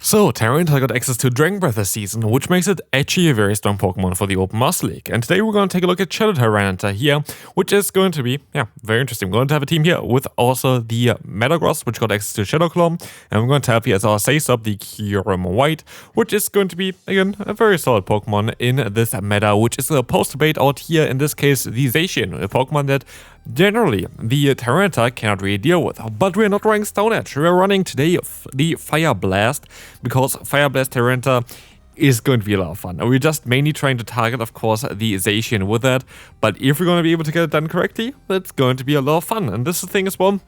So, Tyranitar got access to Dragon Breath this season, which makes it actually a very strong Pokemon for the Open Master League. And today we're going to take a look at Shadow Tyranitar here, which is going to be, very interesting. We're going to have a team here with also the Metagross, which got access to Shadow Claw, and we're going to have here as our Say-Sub the Kyurem White, which is going to be, again, a very solid Pokemon in this meta, which is supposed to bait out here, in this case, the ZACIAN, a Pokemon that generally the Tyranitar cannot really deal with. But we're not running Stone Edge, we're running today the Fire Blast, because Fire Blast Tyranitar is going to be a lot of fun. We're just mainly trying to target, of course, the ZACIAN with that, but if we're going to be able to get it done correctly, it's going to be a lot of fun. And this is the thing as well.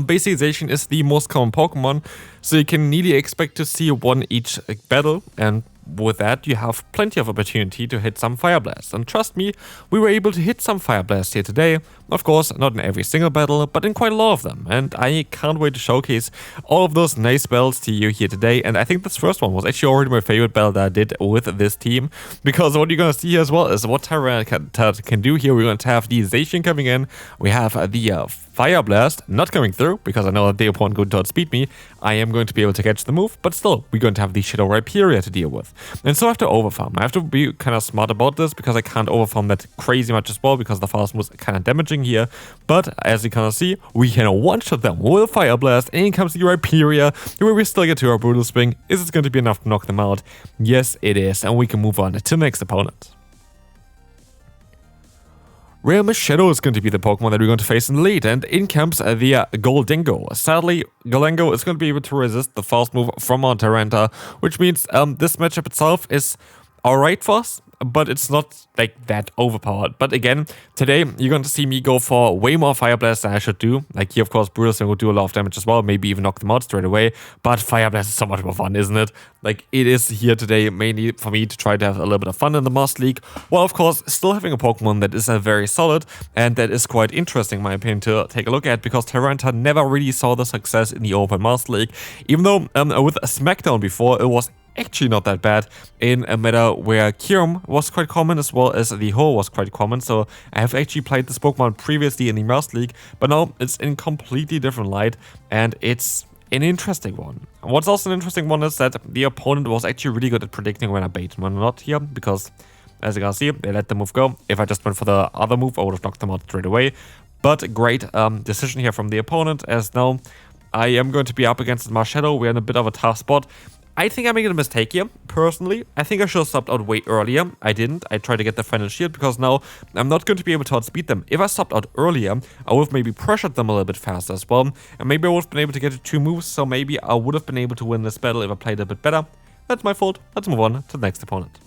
Basically, ZACIAN is the most common Pokemon, so you can nearly expect to see one each battle, and with that, you have plenty of opportunity to hit some Fire Blast. And trust me, we were able to hit some Fire Blast here today. Of course, not in every single battle, but in quite a lot of them. And I can't wait to showcase all of those nice battles to you here today. And I think this first one was actually already my favorite battle that I did with this team. Because what you're going to see here as well is what Tyranitar can do here. We're going to have the ZACIAN coming in. We have the Fire Blast not coming through, because I know that the opponent going to outspeed me. I am going to be able to catch the move, but still, we're going to have the Shadow Rhyperior to deal with. And so I have to overfarm. I have to be kind of smart about this, because I can't overfarm that crazy much as well, because the fast move is kind of damaging here. But as you kind of see, we can one-shot them with Fire Blast, and in comes the Rhyperior, where we still get to our Brutal Swing. Is it going to be enough to knock them out? Yes, it is, and we can move on to the next opponent. Realm Shadow is going to be the Pokemon that we're going to face in the lead, and in comes the Gholdengo. Sadly, Gholdengo is going to be able to resist the fast move from our Tyranitar, which means this matchup itself is alright for us, but it's not like that overpowered. But again, today you're going to see me go for way more Fire Blast than I should do. Like here, of course, Brutal Swing will do a lot of damage as well, maybe even knock them out straight away. But Fire Blast is so much more fun, isn't it? Like, it is here today mainly for me to try to have a little bit of fun in the Master League, while of course still having a Pokemon that is very solid and that is quite interesting in my opinion to take a look at, because Tyranitar never really saw the success in the Open Master League, even though with SmackDown before, it was actually not that bad in a meta where Kyurem was quite common, as well as the Ho was quite common. So I have actually played this Pokemon previously in the Master League, but now it's in completely different light, and it's an interesting one. What's also an interesting one is that the opponent was actually really good at predicting when I bait and when not here, because as you can see, they let the move go. If I just went for the other move, I would have knocked them out straight away. But great decision here from the opponent, as now I am going to be up against Marshadow. We're in a bit of a tough spot. I think I made a mistake here, personally. I think I should have stopped out way earlier. I didn't. I tried to get the final shield, because now I'm not going to be able to outspeed them. If I stopped out earlier, I would have maybe pressured them a little bit faster as well. And maybe I would have been able to get to 2 moves, so maybe I would have been able to win this battle if I played a bit better. That's my fault. Let's move on to the next opponent.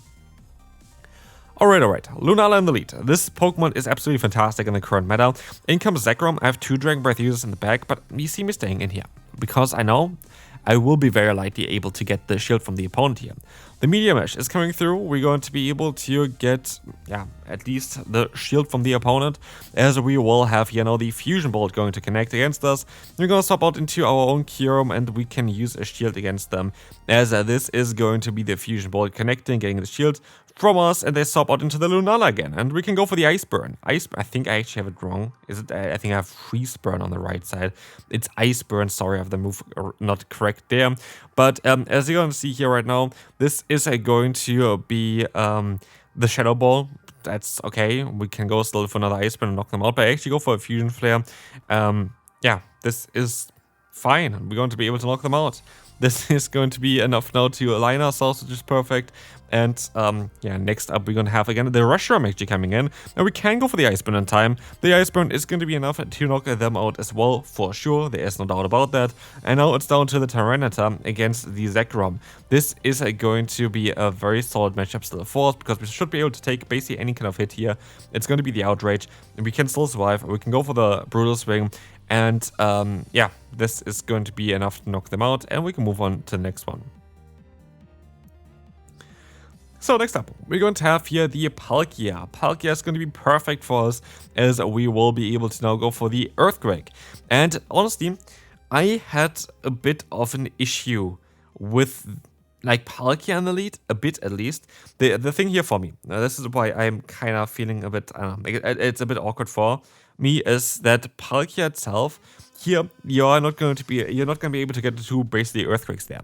Alright. Lunala in the lead. This Pokemon is absolutely fantastic in the current meta. In comes Zekrom. I have 2 Dragon Breath users in the back, but you see me staying in here, because I know I will be very likely able to get the shield from the opponent here. The Meteor Mesh is coming through. We're going to be able to get, at least the shield from the opponent, as we will have, the Fusion Bolt going to connect against us. We're going to swap out into our own Kyurem, and we can use a shield against them, as this is going to be the Fusion Bolt connecting, getting the shield from us, and they swap out into the Lunala again, and we can go for the Ice Burn. I think I actually have it wrong. I think I have Freeze Burn on the right side. It's Ice Burn. Sorry, I have the move not correct there. But as you're going to see here right now, this is going to be the Shadow Ball. That's okay. We can go still for another Ice Burn and knock them out, but I actually go for a Fusion Flare. This is fine. We're going to be able to knock them out. This is going to be enough now to align ourselves, which is perfect. And next up we're going to have again the Reshiram actually coming in. And we can go for the Ice Burn in time. The Ice Burn is going to be enough to knock them out as well, for sure. There is no doubt about that. And now it's down to the Tyranitar against the Zekrom. This is going to be a very solid matchup still for us, because we should be able to take basically any kind of hit here. It's going to be the Outrage, and we can still survive. We can go for the Brutal Swing. And this is going to be enough to knock them out, and we can move on to the next one. So next up, we're going to have here the Palkia. Palkia is going to be perfect for us, as we will be able to now go for the Earthquake. And honestly, I had a bit of an issue with Palkia in the lead, a bit at least. The thing here for me, this is why I'm kind of feeling a bit, it's a bit awkward for me, is that Palkia itself, here you're not going to be able to get the 2 basically Earthquakes there.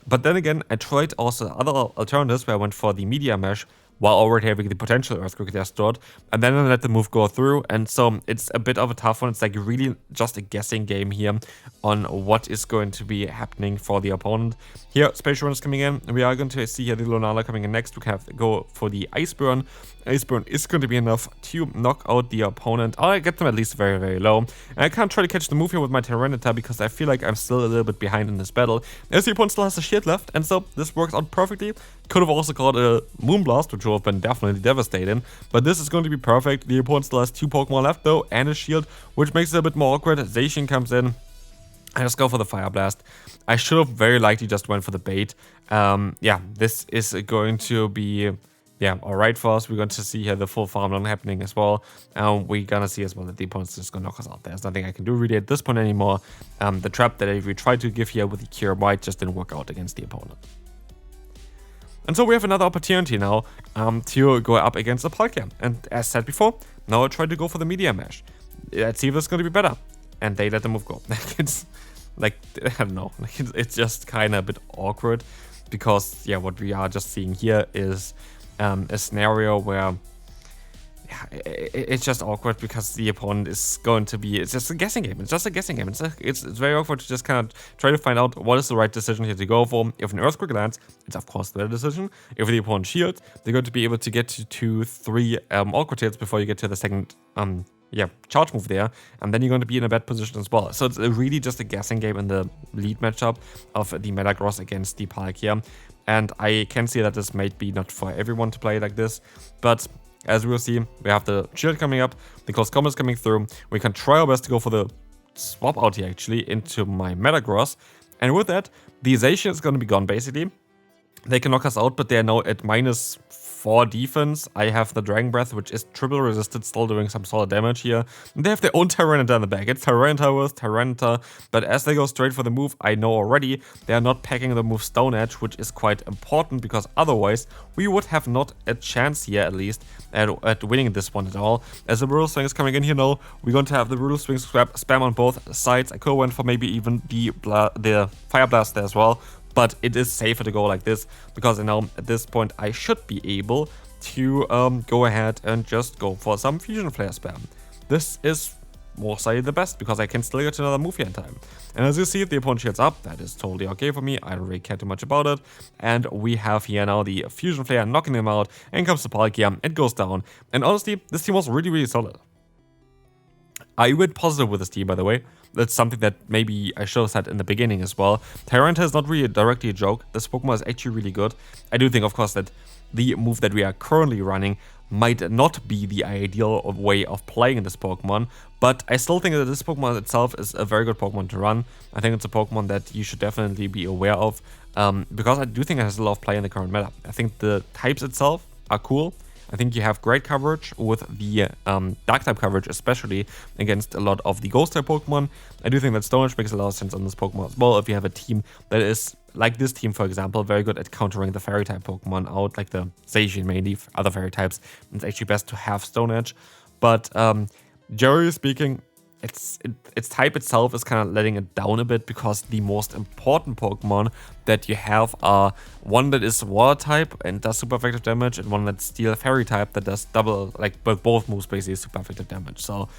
But then again, I tried also other alternatives where I went for the Media Mesh while already having the potential Earthquake there stored, and then I let the move go through, and so it's a bit of a tough one. It's like really just a guessing game here on what is going to be happening for the opponent. Here, Spatial Run is coming in, we are going to see here the Lunala coming in next. We can go for the Ice Burn. Ice Burn is going to be enough to knock out the opponent, or get them at least very, very low. And I can't try to catch the move here with my Tyranitar because I feel like I'm still a little bit behind in this battle, as the opponent still has a shield left, and so this works out perfectly. Could have also caught a Moonblast, which would have been definitely devastating, but this is going to be perfect. The opponent still has 2 Pokemon left though, and a shield, which makes it a bit more awkward. ZACIAN comes in. I just go for the Fire Blast. I should have very likely just went for the bait. Yeah, this is going to be, yeah, alright for us. We're going to see here the full farmland happening as well. We're going to see as well that the opponent's just going to knock us out. There's nothing I can do really at this point anymore. The trap that we tried to give here with the Cure White just didn't work out against the opponent. And so we have another opportunity now to go up against a Palkia. And as said before, now I tried to go for the Media Mesh. Let's see if it's going to be better. And they let the move go. It's like, I don't know, it's just kind of a bit awkward because, yeah, what we are just seeing here is a scenario where, yeah, it's just awkward because the opponent is going to be, it's just a guessing game. It's just a guessing game. It's very awkward to just kind of try to find out what is the right decision here to go for. If an Earthquake lands, it's of course their decision. If the opponent shields, they're going to be able to get to 2-3 awkward hits before you get to the second charge move there, and then you're going to be in a bad position as well. So it's really just a guessing game in the lead matchup of the Metagross against the Palkia, and I can see that this might be not for everyone to play like this, but as we will see, we have the shield coming up, the close combat is coming through. We can try our best to go for the swap out here actually into my Metagross, and with that, the ZACIAN is going to be gone basically. They can knock us out, but they're now at -4 defense. I have the Dragon Breath, which is triple resisted, still doing some solid damage here. And they have their own Tyranitar in the back. It's Tyranitar with Tyranitar, but as they go straight for the move, I know already they are not packing the move Stone Edge, which is quite important because otherwise we would have not a chance here at least at winning this one at all. As the Brutal Swing is coming in here now, we're going to have the Brutal Swing spam on both sides. I could have went for maybe even the Fire Blast there as well. But it is safer to go like this, because now at this point I should be able to go ahead and just go for some Fusion Flare spam. This is most likely the best, because I can still get another move here in time. And as you see, if the opponent shields up, that is totally okay for me. I don't really care too much about it. And we have here now the Fusion Flare knocking him out, and comes the Palkia, it goes down. And honestly, this team was really, really solid. I went positive with this team, by the way. That's something that maybe I should have said in the beginning as well. Tyranitar is not really directly a joke. This Pokemon is actually really good. I do think, of course, that the move that we are currently running might not be the ideal way of playing this Pokemon, but I still think that this Pokemon itself is a very good Pokemon to run. I think it's a Pokemon that you should definitely be aware of, because I do think it has a lot of play in the current meta. I think the types itself are cool. I think you have great coverage with the Dark-type coverage, especially against a lot of the Ghost-type Pokemon. I do think that Stone Edge makes a lot of sense on this Pokemon as well. If you have a team that is, like this team for example, very good at countering the Fairy-type Pokemon out, like the ZACIAN mainly, other Fairy types, it's actually best to have Stone Edge. But generally speaking, its type itself is kind of letting it down a bit, because the most important Pokemon that you have are one that is Water type and does super effective damage, and one that's Steel Fairy type that does double, like both moves basically super effective damage. So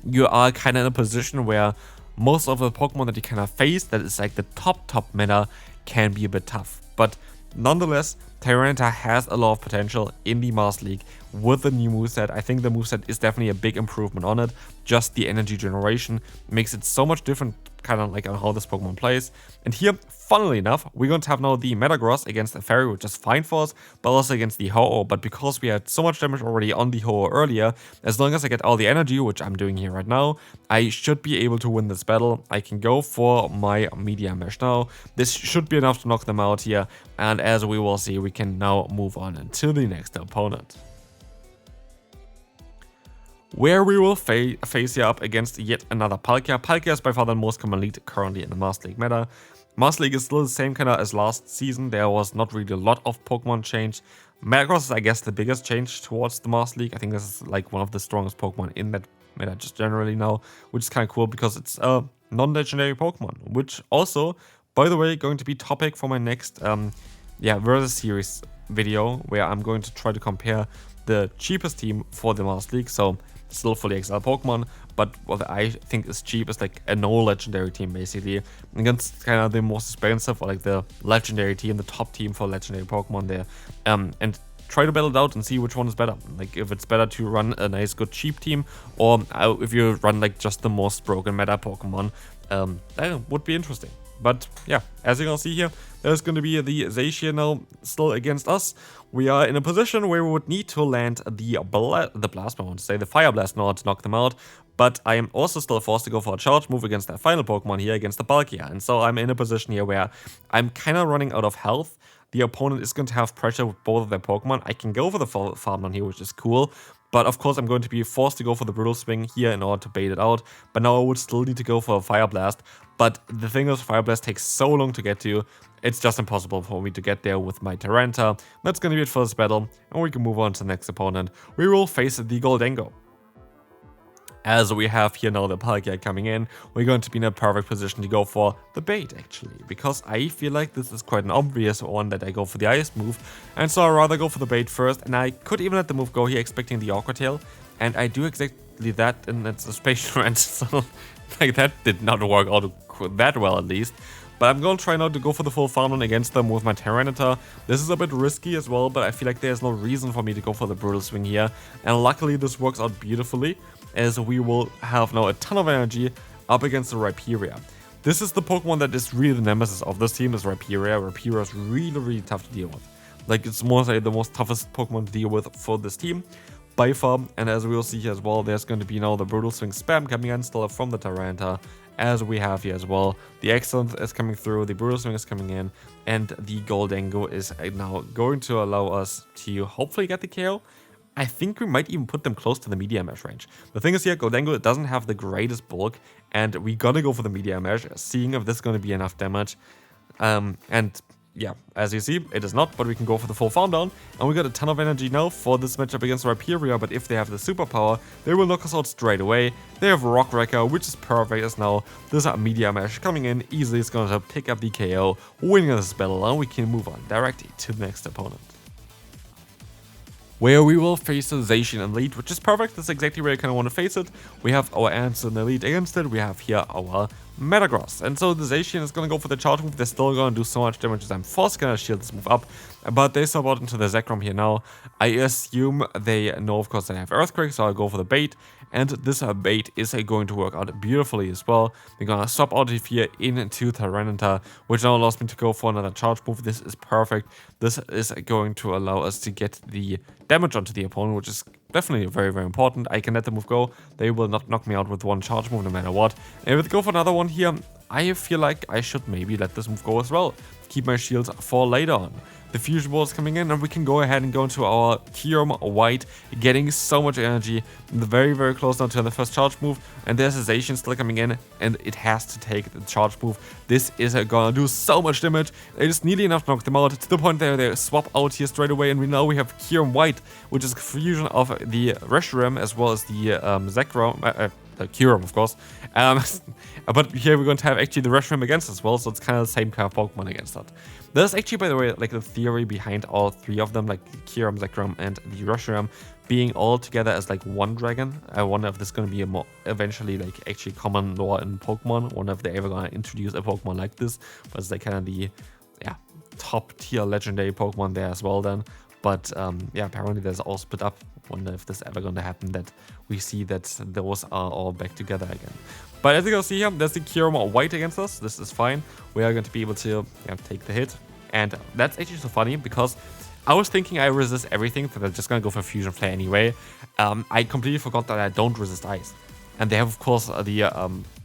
you are kind of in a position where most of the Pokemon that you kind of face that is like the top meta can be a bit tough. But nonetheless, Tyranitar has a lot of potential in the Master League with the new moveset. I think the moveset is definitely a big improvement on it. Just the energy generation makes it so much different, kind of like on how this Pokemon plays. And here, funnily enough, we're going to have now the Metagross against the Fairy, which is fine for us, but also against the Ho-Oh. But because we had so much damage already on the Ho-Oh earlier, as long as I get all the energy, which I'm doing here right now, I should be able to win this battle. I can go for my Media Mesh now. This should be enough to knock them out here. And as we will see, we can now move on to the next opponent, where we will face here up against yet another Palkia. Palkia is by far the most common lead currently in the Master League meta. Master League is still the same kind of as last season. There was not really a lot of Pokemon change. Metagross is, I guess, the biggest change towards the Master League. I think this is like one of the strongest Pokemon in that meta just generally now, which is kind of cool because it's a non-legendary Pokemon, which also By the way, going to be topic for my next versus series video, where I'm going to try to compare the cheapest team for the Master League. So still fully XL Pokemon, but what I think is cheap is like a no legendary team basically against kind of the most expensive, or like the legendary team, the top team for legendary Pokemon there, and try to battle it out and see which one is better. Like if it's better to run a nice good cheap team, or if you run like just the most broken meta Pokemon, that would be interesting. But yeah, as you can see here, there's going to be the ZACIAN now still against us. We are in a position where we would need to land the Blast, I want to say, the Fire Blast in order to knock them out. But I am also still forced to go for a charge move against that final Pokemon here, against the Palkia. And so I'm in a position here where I'm kind of running out of health. The opponent is going to have pressure with both of their Pokemon. I can go for the farm down here, which is cool. But of course, I'm going to be forced to go for the Brutal Swing here in order to bait it out. But now I would still need to go for a Fire Blast. But the thing is, Fire Blast takes so long to get to, it's just impossible for me to get there with my Tyranitar. That's going to be it for this battle, and we can move on to the next opponent. We will face the Gholdengo. As we have here now the Palkia coming in, we're going to be in a perfect position to go for the bait, actually. Because I feel like this is quite an obvious one that I go for the ice move. And so I'd rather go for the bait first. And I could even let the move go here, expecting the Awkward Tail. And I do exactly that, and it's a Spatial Rent. So like that did not work out that well, at least. But I'm going to try now to go for the full farm run against them with my Tyranitar. This is a bit risky as well, but I feel like there's no reason for me to go for the Brutal Swing here. And luckily this works out beautifully, as we will have now a ton of energy up against the Rhyperior. This is the Pokemon that is really the nemesis of this team, is Rhyperior. Rhyperior is really tough to deal with. Like, it's more like the most toughest Pokemon to deal with for this team by far. And as we will see here as well, there's going to be now the Brutal Swing spam coming in still from the Tyranitar, as we have here as well. The Excellence is coming through, the Brutal Swing is coming in, and the Gholdengo is now going to allow us to hopefully get the KO. I think we might even put them close to the Media Mesh range. The thing is here, Gholdengo doesn't have the greatest bulk, and we gotta go for the Media Mesh, seeing if this is gonna be enough damage. And yeah, as you see, it is not, but we can go for the full farm down, and we got a ton of energy now for this matchup against Rhyperior. But if they have the superpower, they will knock us out straight away. They have Rock Wrecker, which is perfect, as now this Media Mesh coming in easily is going to pick up the KO, winning this battle, and we can move on directly to the next opponent, where we will face the ZACIAN in lead, which is perfect. That's exactly where I kind of want to face it. We have our answer in the lead against it. We have here our Metagross. And so the ZACIAN is going to go for the charge move. They're still going to do so much damage as I'm forced going to shield this move up. But they swap out into the Zekrom here now. I assume they know, of course, that I have Earthquake, so I'll go for the bait. And this bait is going to work out beautifully as well. We're going to swap out of here into Tyranitar, which now allows me to go for another charge move. This is perfect. This is going to allow us to get the damage onto the opponent, which is definitely very important. I can let the move go. They will not knock me out with one charge move no matter what. And if we go for another one here, I feel like I should maybe let this move go as well. Keep my shields for later on. The Fusion Ball is coming in, and we can go ahead and go into our Kyurem White, getting so much energy. Very close now to the first charge move, and there's a ZACIAN still coming in, and it has to take the charge move. This is gonna do so much damage. It is nearly enough to knock them out, to the point that they swap out here straight away, and we have Kyurem White, which is a fusion of the Reshiram as well as the Zekrom. Kyurem, of course. But here we're going to have actually the Reshiram against as well, so it's kind of the same kind of Pokemon against that. There's actually, by the way, like the theory behind all three of them, like Kyurem, Zekrom, and the Reshiram, being all together as like one dragon. I wonder if this is going to be a more eventually like actually common lore in Pokemon. I wonder if they're ever going to introduce a Pokemon like this, but it's like kind of the top tier legendary Pokemon there as well then. But yeah, apparently there's all split up. Wonder if this is ever going to happen, that we see that those are all back together again. But as you can see here, there's the Kyurem White against us. This is fine. We are going to be able to take the hit. And that's actually so funny, because I was thinking I resist everything, so they're just going to go for Fusion Flare anyway. I completely forgot that I don't resist ice. And they have, of course, the,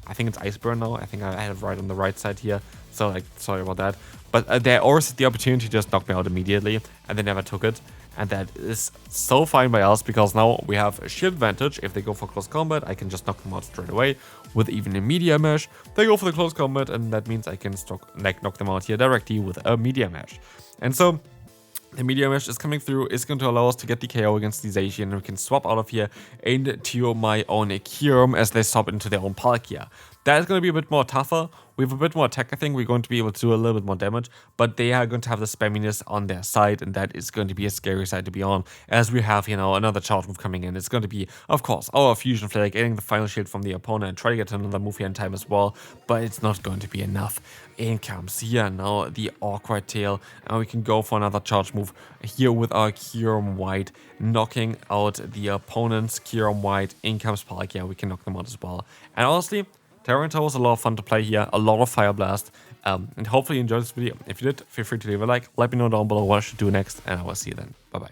I think it's Ice Burn now. I think I had it right on the right side here. So, like, sorry about that. But they always had the opportunity to just knock me out immediately, and they never took it. And that is so fine by us, because now we have a shield advantage. If they go for close combat, I can just knock them out straight away with even a Media Mesh. They go for the close combat, and that means I can knock them out here directly with a Media Mesh. And so the Media Mesh is coming through, is going to allow us to get the KO against the ZACIAN, and we can swap out of here into my own Kyurem as they swap into their own Palkia. That is going to be a bit more tougher. We have a bit more attack, I think. We're going to be able to do a little bit more damage, but they are going to have the spamminess on their side, and that is going to be a scary side to be on, as we have, another charge move coming in. It's going to be, of course, our Fusion Flare, getting the final shield from the opponent and try to get another move here in time as well, but it's not going to be enough. In comes here now the Awkward Tail, and we can go for another charge move here with our Kyurem White, knocking out the opponent's Kyurem White. In comes Spark, yeah, we can knock them out as well. And honestly, Tyranitar was a lot of fun to play here, a lot of Fire Blast, and hopefully you enjoyed this video. If you did, feel free to leave a like, let me know down below what I should do next, and I will see you then. Bye bye.